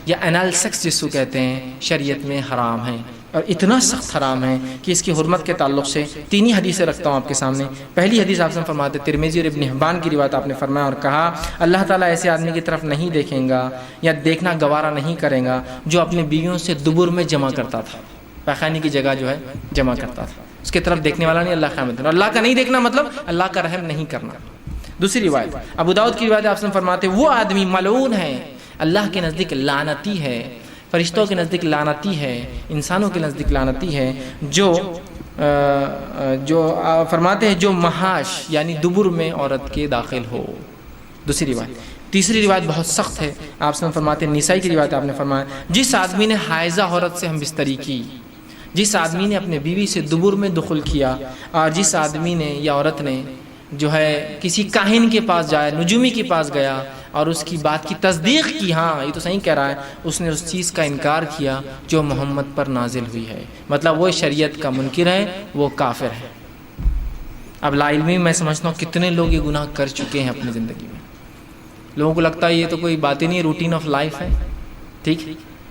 یا انال سیکس جس کو کہتے ہیں شریعت میں حرام ہے, اور اتنا سخت حرام ہے کہ اس کی حرمت کے تعلق سے 3 ہی حدیثیں رکھتا ہوں آپ کے سامنے. پہلی حدیث آپ سے فرماتے ترمذی اور ابن حبان کی روایت, آپ نے فرمایا اور کہا اللہ تعالیٰ ایسے آدمی کی طرف نہیں دیکھیں گا یا دیکھنا گوارا نہیں کرے گا جو اپنی بیویوں سے دبر میں جمع کرتا تھا, پیخانے کی جگہ جو ہے جمع کرتا تھا. اس کی طرف دیکھنے والا نہیں اللہ قیامت میں. اللہ کا نہیں دیکھنا مطلب اللہ کا رحم نہیں کرنا. دوسری روایت ابو داؤد کی روایت آپ سے فرماتے وہ آدمی ملعون ہے, اللہ کے نزدیک لعنتی ہے, فرشتوں کے نزدیک لعنتی ہے, انسانوں کے نزدیک لعنتی ہے, جو فرماتے ہیں جو محاش یعنی دبر میں عورت کے داخل ہو. دوسری روایت. تیسری روایت بہت سخت ہے, آپ سے فرماتے ہیں نسائی کی روایت آپ نے فرمایا جس آدمی نے حائضہ عورت سے ہم بستری کی, جس آدمی نے اپنے بیوی سے دبر میں دخل کیا, اور جس آدمی نے یا عورت نے جو ہے کسی کاہن کے پاس جایا, نجومی کے پاس گیا اور اس کی بات کی تصدیق کی, ہاں یہ تو صحیح کہہ رہا ہے, اس نے اس چیز کا انکار کیا جو محمد پر نازل ہوئی ہے, مطلب وہ شریعت کا منکر ہے, وہ کافر ہے. اب لا علمی میں سمجھتا ہوں کتنے لوگ یہ گناہ کر چکے ہیں اپنی زندگی میں. لوگوں کو لگتا ہے یہ تو کوئی بات ہی نہیں, روٹین آف لائف ہے. ٹھیک,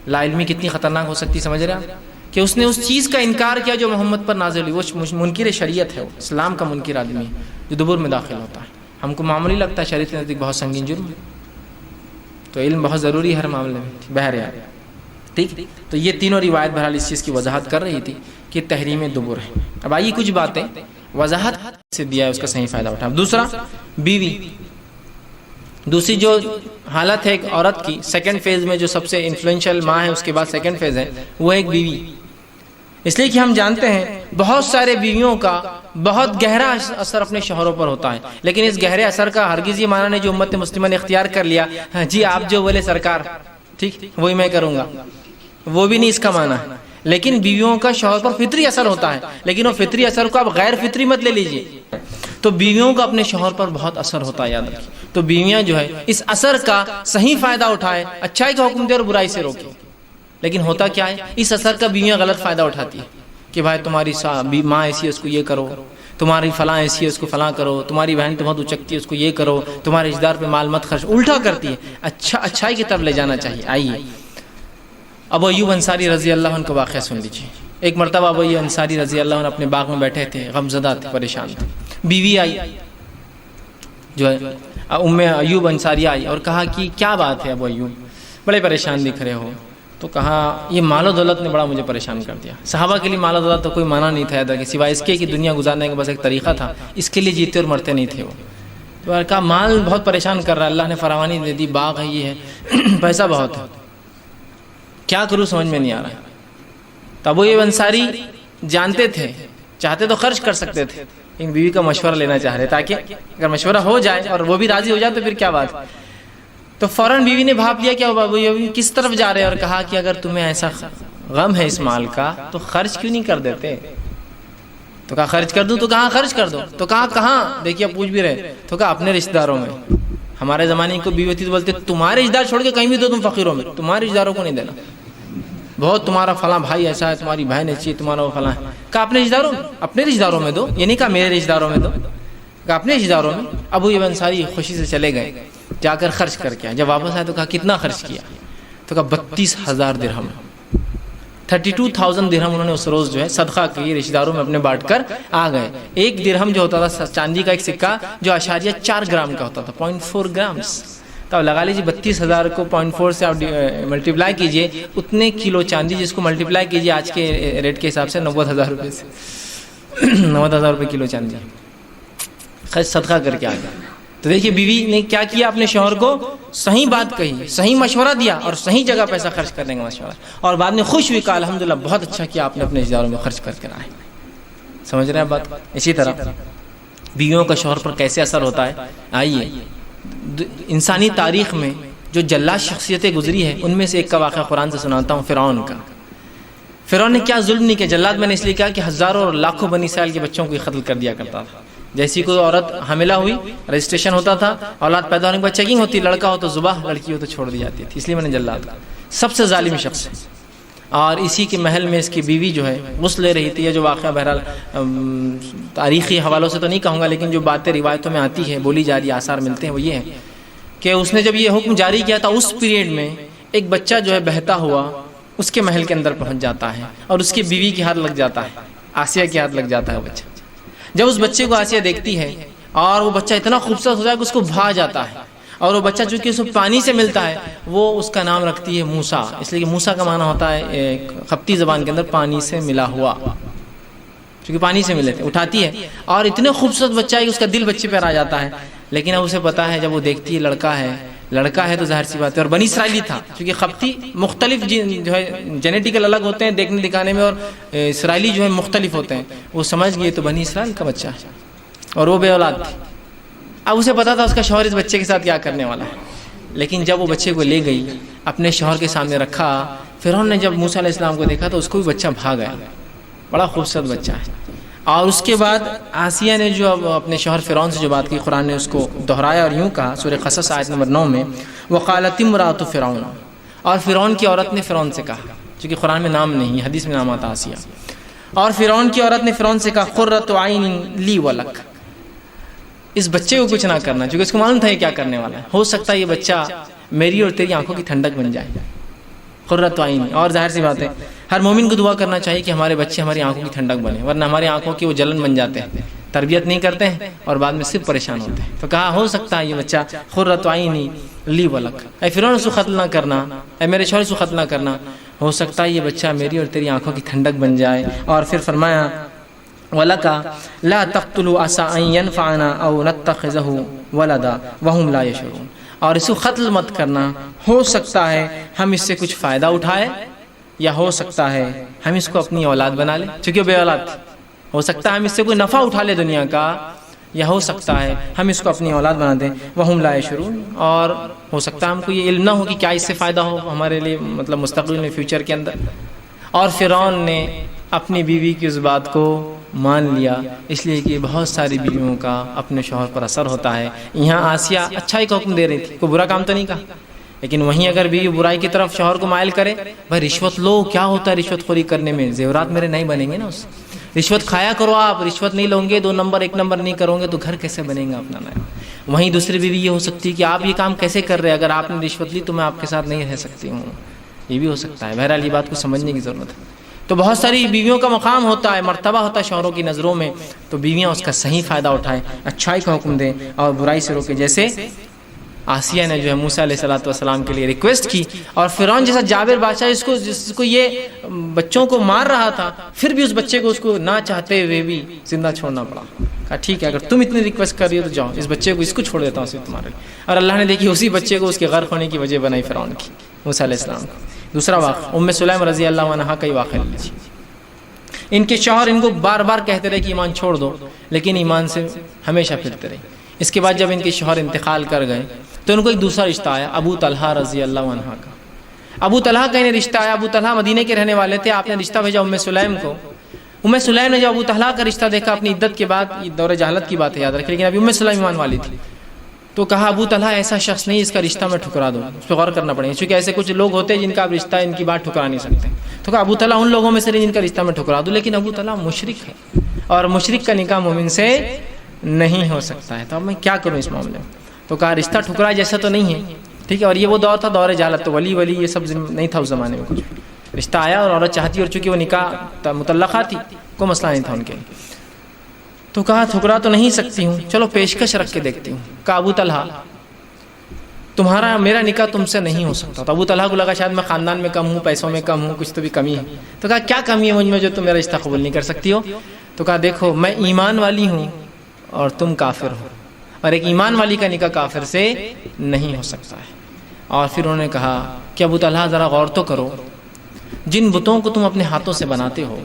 لا علمی کتنی خطرناک ہو سکتی, سمجھ رہے ہیں کہ اس نے اس چیز کا انکار کیا جو محمد پر نازل ہوئی. وہ منکر شریعت ہے, وہ اسلام کا منکر آدمی ہے جو دبر میں داخل ہوتا ہے. ہم کو معمولی لگتا ہے, شریعت کے نزدیک بہت سنگین جرم ہے. تو علم بہت ضروری ہے ہر معاملے میں. بہرحال ٹھیک, تو یہ تینوں روایت بہرحال اس چیز کی وضاحت کر رہی تھی کہ تحریم دبر ہے. اب آئیے کچھ باتیں وضاحت سے دیا ہے اس کا صحیح فائدہ اٹھا. دوسرا بیوی, دوسری جو حالت ہے ایک عورت کی سیکنڈ فیز میں جو سب سے انفلوئنشل ماں ہے, اس کے بعد سیکنڈ فیز ہے وہ ایک بیوی. اس لیے کہ ہم جانتے ہیں بہت سارے بیویوں کا بہت گہرا اثر اپنے شوہروں پر ہوتا ہے, لیکن اس گہرے اثر کا ہرگز یہ معنی نہیں جو امت مسلمہ نے اختیار کر لیا, ہاں جی آپ جو بولے سرکار ٹھیک وہی میں کروں گا, وہ بھی نہیں اس کا معنی ہے. لیکن بیویوں کا شوہر پر فطری اثر ہوتا ہے, لیکن وہ فطری اثر کو آپ غیر فطری مت لے لیجئے. تو بیویوں کا اپنے شوہر پر بہت اثر ہوتا ہے, یاد رکھیں. تو بیویاں جو ہے اس اثر کا صحیح فائدہ اٹھائے, اچھائی کا حکم دے اور برائی سے روکے. لیکن ہوتا کیا ہے, اس اثر کا بیویاں غلط فائدہ اٹھاتی ہے کہ بھائی تمہاری ماں ایسی ہے اس کو یہ کرو, تمہاری فلاں ایسی ہے اس کو فلاں کرو, تمہاری بہن تو بہت اچکتی ہے اس کو یہ کرو, تمہارے رشتہ دار پہ مال مت خرچ, الٹا کرتی ہے. اچھائی کی طرف لے جانا چاہیے. آئیے ابو ایوب انصاری رضی اللہ عنہ کا واقعہ سن لیجیے. ایک مرتبہ ابو ایوب انصاری رضی اللہ عنہ اپنے باغ میں بیٹھے تھے, غمزدہ تھے, پریشان تھے. بیوی آئی جو ہے ام ایوب انصاری آئی اور کہا کہ کیا بات ہے ابو ایوب, بڑے پریشان دکھ رہے ہو. تو کہا یہ مال و دولت نے بڑا مجھے پریشان کر دیا. صحابہ کے لیے مال و دولت تو کوئی معنی نہیں تھا کہ سوائے اس کے کہ دنیا گزارنے کا بس ایک طریقہ تھا, اس کے لیے جیتے اور مرتے نہیں تھے وہ. تو کہا مال بہت پریشان کر رہا ہے، اللہ نے فراوانی دے دی، باغ ہے، یہ ہے، پیسہ بہت ہے، کیا کروں سمجھ میں نہیں آ رہا ہے۔ تو ابو ایوب انصاری جانتے تھے، چاہتے تو خرچ کر سکتے تھے، لیکن بیوی کا مشورہ لینا چاہ رہے تاکہ اگر مشورہ ہو جائے اور وہ بھی راضی ہو جائے تو پھر کیا بات۔ تو فوراً بیوی نے بھاپ لیا کہ ابو ایوب کس طرف جا رہے ہیں، اور کہا کہ اگر تمہیں ایسا غم ہے اس مال کا تو خرچ کیوں نہیں کر دیتے؟ تو کہا خرچ کر دوں، تو کہاں خرچ کر دو، تو کہا کہاں، دیکھیے پوچھ بھی رہے، تو کہا اپنے رشتہ داروں میں۔ ہمارے زمانے کو بیوی ہوتی تو بولتے تمہارے رشتہ دار چھوڑ کے کہیں بھی دو تم فقیروں میں، تمہارے رشتہ داروں کو نہیں دینا، بہت تمہارا فلاں بھائی ایسا ہے، تمہاری بہن ایسی ہے، تمہارا وہ فلاں ہے۔ کہا اپنے رشتہ داروں میں، اپنے رشتہ داروں میں دو، یہ نہیں کہا میرے رشتہ داروں میں دو، کہا اپنے رشتہ داروں میں۔ ابو ایوب انصاری خوشی سے چلے گئے، جا کر خرچ کر کے آئے۔ جب واپس آئے تو کہا کتنا خرچ کیا؟ تو کہا 32,000 درہم، 32,000 درہم انہوں نے اس روز جو ہے صدقہ کی، رشتہ داروں میں اپنے بانٹ کر آ گئے۔ ایک درہم جو ہوتا تھا چاندی کا ایک سکہ جو 0.4 گرام کا ہوتا تھا، 0.4 گرامز، تو اب لگا لیجیے 32,000 کو 0.4 سے آپ ملٹیپلائی کیجئے، اتنے کلو چاندی جس کو ملٹیپلائی کیجئے آج کے ریٹ کے حساب سے 90,000 روپے سے 90,000 روپے کلو چاندی خرچ صدقہ کر کے آ گیا۔ تو دیکھیے بیوی نے کیا کیا، اپنے شوہر کو صحیح بات کہی، صحیح مشورہ دیا اور صحیح جگہ پیسہ خرچ کرنے کا مشورہ، اور بعد میں خوش ہوئی، کہا الحمدللہ بہت اچھا کیا آپ نے اپنے رشتہ داروں میں خرچ کر کے آئے۔ سمجھ رہے ہیں بات؟ اسی طرح بیویوں کا شوہر پر کیسے اثر ہوتا ہے، آئیے انسانی تاریخ میں جو جلاد شخصیتیں گزری ہیں ان میں سے ایک کا واقعہ قرآن سے سناتا ہوں، فرعون کا۔ فرعون نے کیا ظلم نہیں کیا، جلاد میں نے اس لیے کہا کہ ہزاروں اور لاکھوں بنی اسرائیل کے بچوں کو قتل کر دیا کرتا تھا۔ جیسی کوئی عورت حاملہ ہوئی، رجسٹریشن ہوتا تھا، اولاد پیدا ہونے کے بعد چیکنگ ہوتی، لڑکا ہو تو ذبح، لڑکی ہو تو چھوڑ دی جاتی تھی، اس لیے میں نے جلاد کہا۔ سب سے ظالم شخص ہے، اور اسی کے محل میں اس کی بیوی جو ہے غسل لے رہی تھی، یہ جو واقعہ بہرحال تاریخی حوالوں سے تو نہیں کہوں گا، لیکن جو باتیں روایتوں میں آتی ہے، بولی جا رہی آثار ملتے ہیں، وہ یہ ہے کہ اس نے جب یہ حکم جاری کیا تھا اس پیریڈ میں ایک بچہ جو ہے بہتا ہوا اس کے محل کے اندر پہنچ جاتا ہے اور اس کی بیوی کے ہاتھ لگ جاتا ہے، آسیہ کے ہاتھ لگ جاتا ہے وہ بچہ۔ جب اس بچے کو آسیہ دیکھتی ہے اور وہ بچہ اتنا خوبصورت ہو جائے کہ اس کو بھا جاتا ہے، اور وہ بچہ چونکہ اس کو پانی سے ملتا ہے وہ اس کا نام رکھتی ہے موسیٰ، اس لیے کہ موسیٰ کا معنی ہوتا ہے قبطی زبان کے اندر پانی سے ملا ہوا، چونکہ پانی سے ملے تھے، اٹھاتی ہے اور اتنے خوبصورت بچہ ہے کہ اس کا دل بچے پر آ جاتا ہے۔ لیکن اب اسے پتا ہے، جب وہ دیکھتی ہے لڑکا ہے تو ظاہر سی بات ہے، اور بنی اسرائیلی تھا چونکہ قبطی مختلف جو ہے جینیٹیکل الگ ہوتے ہیں دیکھنے دکھانے میں، اور اسرائیلی جو ہے مختلف ہوتے ہیں، وہ سمجھ گئی تو بنی اسرائیل کا بچہ ہے اور وہ بے اولاد تھی۔ اب اسے پتا تھا اس کا شوہر اس بچے کے ساتھ کیا کرنے والا ہے، لیکن جب وہ بچے کو لے گئی اپنے شوہر کے سامنے رکھا، فرعون نے جب موسیٰ علیہ السلام کو دیکھا تو اس کو بھی بچہ بھاگ گیا، بڑا خوبصورت بچہ ہے۔ اور اس کے بعد آسیہ نے جو اپنے شوہر فرعون سے جو بات کی، قرآن نے اس کو دہرایا اور یوں کہا، سورہ قصص آیت نمبر 9 میں، وقالت امرأۃ فرعون، اور فرعون کی عورت نے فرعون سے کہا، چونکہ قرآن میں نام نہیں، حدیث میں نام آتا آسیہ، اور فرعون کی عورت نے فرعون سے کہا قرۃ عین لی ولک، اس بچے کو کچھ نہ کرنا، چونکہ اس کو معلوم تھا یہ کیا کرنے والا ہے، ہو سکتا ہے یہ بچہ میری اور تیری آنکھوں کی ٹھنڈک بن جائے، قرۃ عین۔ اور ظاہر سی بات ہے ہر مومن کو دعا کرنا چاہیے کہ ہمارے بچے ہماری آنکھوں کی ٹھنڈک بنے، ورنہ ہماری آنکھوں کی وہ جلن بن جاتے ہیں، تربیت نہیں کرتے ہیں اور بعد میں صرف پریشان ہوتے ہیں۔ تو کہا ہو سکتا ہے یہ بچہ قرۃ عین لی ولک، اے فرعون اس کو قتل نہ کرنا، اے میرے شوہر اس کو قتل نہ کرنا، ہو سکتا ہے یہ بچہ میری اور تیری آنکھوں کی ٹھنڈک بن جائے۔ اور پھر فرمایا وَلَكَ لَا تَقْتُلُوا عَسَىٰ أَن يَنفَعَنَا أَوْ نَتَّخِذَهُ وَلَدًا وَهُمْ لَا يَشْعُرُونَ، اور اس کو قتل مت کرنا، ہو سکتا ہے ہم اس سے کچھ فائدہ اٹھائے، یا ہو سکتا ہے ہم اس کو اپنی اولاد بنا لیں، چونکہ وہ بے اولاد تھی، ہو سکتا ہے ہم اس سے کوئی نفع اٹھا لیں دنیا کا، یا ہو سکتا ہے ہم اس کو اپنی اولاد بنا دیں، وَهُمْ لَا يَشْعُرُونَ، اور ہو سکتا ہے ہم کو یہ علم نہ ہو کہ کیا اس سے فائدہ ہو ہمارے لیے، مطلب مستقبل میں فیوچر کے اندر۔ اور فرعون نے اپنی بیوی کی اس بات کو مان لیا، اس لیے کہ بہت ساری بیویوں کا اپنے شوہر پر اثر ہوتا ہے۔ یہاں آسیہ اچھائی کا حکم دے رہی تھی، کوئی برا کام تو نہیں کہا، لیکن وہیں اگر بیوی برائی کی طرف شوہر کو مائل کرے، بھائی رشوت لو، کیا ہوتا ہے رشوت خوری کرنے میں، زیورات میرے نہیں بنیں گے نا، اس رشوت کھایا کرو، آپ رشوت نہیں لو گے، 2 نمبر 1 نمبر نہیں کرو گے تو گھر کیسے بنے گا اپنا نیا۔ وہیں دوسری بیوی یہ ہو سکتی ہے کہ آپ یہ کام کیسے کر رہے ہیں، اگر آپ نے رشوت لی تو میں آپ کے ساتھ نہیں رہ سکتی ہوں، یہ بھی ہو سکتا ہے۔ بہرحال یہ بات کو سمجھنے کی ضرورت ہے۔ تو بہت ساری بیویوں کا مقام ہوتا ہے، مرتبہ ہوتا ہے شوہروں کی نظروں میں، تو بیویاں اس کا صحیح فائدہ اٹھائیں، اچھائی کا حکم دیں اور برائی سے روکیں، جیسے آسیہ نے جو ہے موسیٰ علیہ السلام کے لیے ریکویسٹ کی، اور فرعون جیسا جابر بادشاہ جس کو یہ بچوں کو مار رہا تھا، پھر بھی اس بچے کو اس کو نہ چاہتے ہوئے بھی زندہ چھوڑنا پڑا۔ کہا ٹھیک ہے، اگر تم اتنی ریکویسٹ کر رہی ہو تو جاؤ، اس بچے کو اس کو چھوڑ دیتا ہوں صرف تمہارے لیے۔ اور اللہ نے دیکھی اسی بچے کو اس کے غرق ہونے کی وجہ بنائی فرعون کی، موسیٰ علیہ السلام کو۔ دوسرا واقعہ ام سلیم رضی اللہ عنہا کا ہی واقعہ لے لیجیے۔ ان کے شوہر ان کو بار بار کہتے رہے کہ ایمان چھوڑ دو، لیکن ایمان سے ہمیشہ پھرتے رہے۔ اس کے بعد جب ان کے شوہر انتقال کر گئے تو ان کو ایک دوسرا رشتہ آیا، ابو طلحہ رضی اللہ عنہ کا۔ ابو طلحہ کا انہیں رشتہ آیا۔ ابو طلحہ مدینہ کے رہنے والے تھے، آپ نے رشتہ بھیجا ام سلیم کو۔ ام سلیم نے جب ابو طلحہ کا رشتہ دیکھا اپنی عدت کے بعد، یہ دور جہالت کی بات ہے یاد رکھیں، لیکن ابھی ام سلیم ایمان والی تھی، تو کہا ابو طلحہ ایسا شخص نہیں، اس کا رشتہ میں ٹھکرا دوں، اس پہ غور کرنا پڑے گا، کیونکہ ایسے کچھ لوگ ہوتے ہیں جن کا آپ رشتہ ان کی بات ٹھکرا نہیں سکتے۔ تو کہا ابو طلحہ ان لوگوں میں سے نہیں جن کا رشتہ میں ٹھکرا دوں، لیکن ابو طلحہ مشرک ہے اور مشرک کا نکاح مومن سے نہیں ہو سکتا ہے، تو اب میں کیا کروں اس معاملے میں؟ تو کہا رشتہ ٹھکرا جیسا تو نہیں ہے، ٹھیک ہے، اور یہ وہ دور تھا دور جہالت، تو ولی یہ سب نہیں تھا اس زمانے میں، کچھ رشتہ آیا اور عورت چاہتی، اور چونکہ وہ نکاح مطلقہ تھی کوئی مسئلہ نہیں تھا ان کے لیے۔ تو کہا ٹھکرا تو نہیں سکتی ہوں، چلو پیشکش رکھ کے دیکھتی ہوں۔ کہا ابو طلحہ تمہارا میرا نکاح تم سے نہیں ہو سکتا۔ تو ابو طلحہ کو لگا شاید میں خاندان میں کم ہوں، پیسوں میں کم ہوں، کچھ تو بھی کمی ہے۔ تو کہا کیا کمی ہے مجھ میں جو تم میرا رشتہ قبول نہیں کر سکتی ہو؟ تو کہا دیکھو میں ایمان والی ہوں اور تم کافر ہو، اور ایک ایمان والی کا نکاح کافر سے نہیں ہو سکتا ہے۔ اور پھر انہوں نے کہا کہ ابو طلحہ ذرا غور تو کرو، جن بتوں کو تم اپنے ہاتھوں سے بناتے ہو،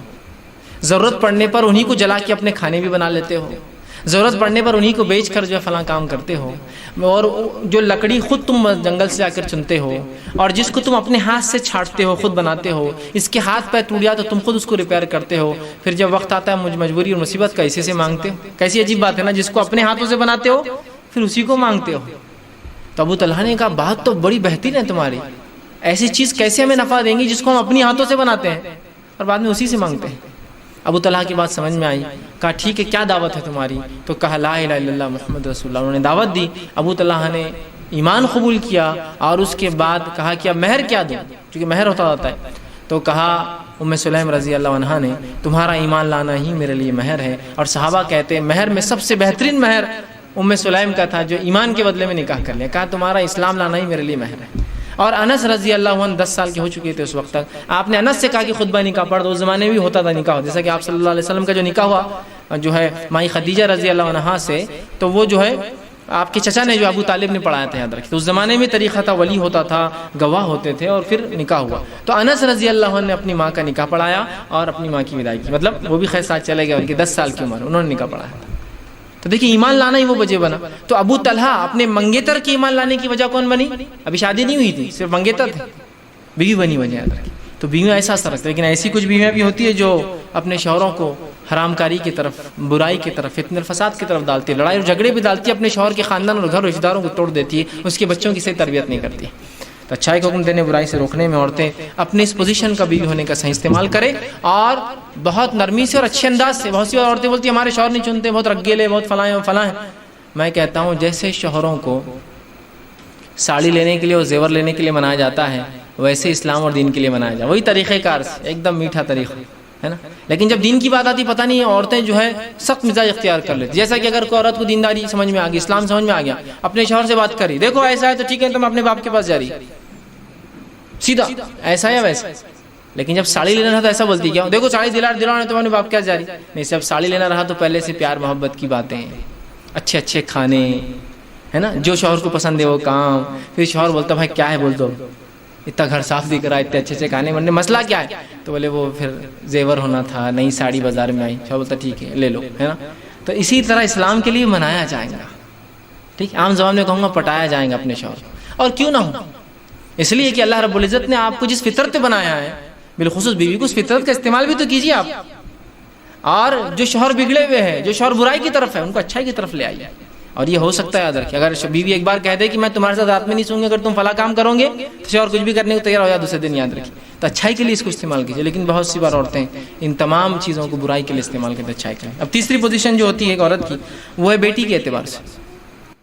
ضرورت پڑنے پر انہی کو جلا کے اپنے کھانے بھی بنا لیتے ہو، ضرورت پڑنے پر انہی کو بیچ کر جو ہے فلاں کام کرتے ہو، اور جو لکڑی خود تم جنگل سے آ کر چنتے ہو، اور جس کو تم اپنے ہاتھ سے چھاٹتے ہو خود بناتے ہو، اس کے ہاتھ پیر ٹوٹ جائے تو تم خود اس کو ریپیئر کرتے ہو، پھر جب وقت آتا ہے مجھ مجبوری اور مصیبت کا اسی سے مانگتے ہو۔ کیسی عجیب بات ہے نا، جس کو اپنے ہاتھوں سے بناتے ہو پھر اسی کو مانگتے ہو۔ تو ابو طلحہ نے کہا بات تو بڑی بہترین ہے تمہاری، ایسی چیز کیسے ہمیں نفع دیں گی جس کو ہم اپنی ہاتھوں سے بناتے ہیں اور بعد میں اسی سے مانگتے ہیں۔ ابو طلحہ کی بات سمجھ میں آئی، کہا ٹھیک ہے کیا دعوت ہے تمہاری؟ تو کہا لا الہ الا اللہ محمد رسول اللہ۔ انہوں نے دعوت دی، ابو طلحہ نے ایمان قبول کیا، اور اس کے بعد کہا کہ اب مہر کیا دوں، کیونکہ مہر ہوتا ہے، تو کہا ام سلیم رضی اللہ عنہا نے تمہارا ایمان لانا ہی میرے لیے مہر ہے۔ اور صحابہ کہتے ہیں مہر میں سب سے بہترین مہر ام سلیم کا تھا جو ایمان کے بدلے میں نکاح کر لیا، کہا تمہارا اسلام لانا ہی میرے لیے مہر ہے۔ اور انس رضی اللہ عنہ 10 سال کے ہو چکے تھے اس وقت تک، آپ نے انس سے کہا کہ خطبہ نکاح پڑھ دو، اس زمانے میں بھی ہوتا تھا نکاح، جیسا کہ آپ صلی اللہ علیہ وسلم کا جو نکاح ہوا جو ہے مائی خدیجہ رضی اللہ عنہا سے، تو وہ جو ہے آپ کے چچا نے جو ابو طالب نے پڑھایا تھا، یاد رکھیں، تو اس زمانے میں طریقہ تھا، ولی ہوتا تھا، گواہ ہوتے تھے، اور پھر نکاح ہوا۔ تو انس رضی اللہ عنہ نے اپنی ماں کا نکاح پڑھایا اور اپنی ماں کی وداعی کی، مطلب وہ بھی خیر ساتھ چلے گئے، ان کی 10 سال کی عمر انہوں نے نکاح پڑھایا تھا۔ تو دیکھیں ایمان لانا ہی وہ وجہ بنا۔ تو ابو طلحہ اپنے منگیتر کے ایمان لانے کی وجہ کون بنی؟ ابھی شادی نہیں ہوئی تھی، صرف منگیتر تھے، بیوی بنی وجہ یاد رکھیں۔ تو بیویاں ایسا اثر رکھتی ہیں، لیکن ایسی کچھ بیویاں بھی ہوتی ہے جو اپنے شوہروں کو حرام کاری کی طرف، برائی کی طرف، فتنہ فساد کی طرف ڈالتی ہے، لڑائی اور جھگڑے بھی ڈالتی ہے، اپنے شوہر کے خاندان اور گھر رشتہ داروں کو توڑ دیتی ہے، اس کے بچوں کی صحیح تربیت نہیں کرتی۔ تو اچھائی کا حکم دینے، برائی سے روکنے میں عورتیں اپنے اس پوزیشن کا بیوی ہونے کا صحیح استعمال کریں، اور بہت نرمی سے اور اچھے انداز سے۔ بہت سی عورتیں بولتی ہیں ہمارے شوہر نہیں چنتے، بہت رگیلے، بہت فلاں ہیں۔ میں کہتا ہوں جیسے شوہروں کو ساڑی لینے کے لیے اور زیور لینے کے لیے منایا جاتا ہے، ویسے اسلام اور دین کے لیے منایا جائے، وہی طریقہ کار سے، ایک دم میٹھا طریقہ ہے نا۔ لیکن جب دین کی بات آتی پتہ نہیں عورتیں جو ہے سخت مزاج اختیار کر لیتی، جیسا کہ اگر کوئی عورت کو دینداری سمجھ میں آ گئی، اسلام سمجھ میں آ گیا، اپنے شوہر سے بات کری، دیکھو ایسا ہے تو ٹھیک ہے تم اپنے باپ کے پاس جا رہی، سیدھا ایسا ہے ویسا۔ لیکن جب ساڑی لینا رہا تو ایسا بولتی کیا، دیکھو ساڑی دلانے تو اپنے باپ کے پاس جا رہی نہیں، جب ساڑی لینا رہا تو پہلے سے پیار محبت کی باتیں، اچھے اچھے کھانے، ہے نا، جو شوہر کو پسند ہے وہ کام۔ پھر شوہر بولتا بھائی کیا ہے، بول دو اتنا گھر صاف دکھ رہا ہے، اتنے اچھے اچھے کھانے بننے، مسئلہ کیا ہے؟ تو بولے وہ پھر زیور ہونا تھا، نئی ساڑی بازار میں آئی، شوہر بولتا ٹھیک ہے لے لو، ہے نا۔ تو اسی طرح اسلام کے لیے منایا جائے گا، ٹھیک، عام زبان میں کہوں گا پٹایا جائے گا اپنے شوہر، اور کیوں نہ ہو، اس لیے کہ اللہ رب العزت نے آپ کو جس فطرت پہ بنایا ہے، بالخصوص بیوی کو، اس فطرت کا استعمال بھی تو کیجیے آپ۔ اور جو شوہر بگڑے ہوئے ہیں، جو شوہر برائی کی طرف ہے، ان کو اچھائی کی طرف لے آئیے۔ اور یہ ہو سکتا ہے یاد رکھیں، اگر بیوی ایک بار کہہ دے کہ میں تمہارے ساتھ رات میں نہیں سوں گی اگر تم فلاں کام کرو گے، تو شوہر کچھ بھی کرنے کو تیار ہو جائے دوسرے دن، یاد رکھیں۔ تو اچھائی کے لیے اس کو استعمال کیجیے، لیکن بہت سی بار عورتیں ان تمام چیزوں کو برائی کے لیے استعمال کرتے، اچھائی کے لیے۔ اب تیسری پوزیشن جو ہوتی ہے ایک عورت کی، وہ ہے بیٹی کے اعتبار سے۔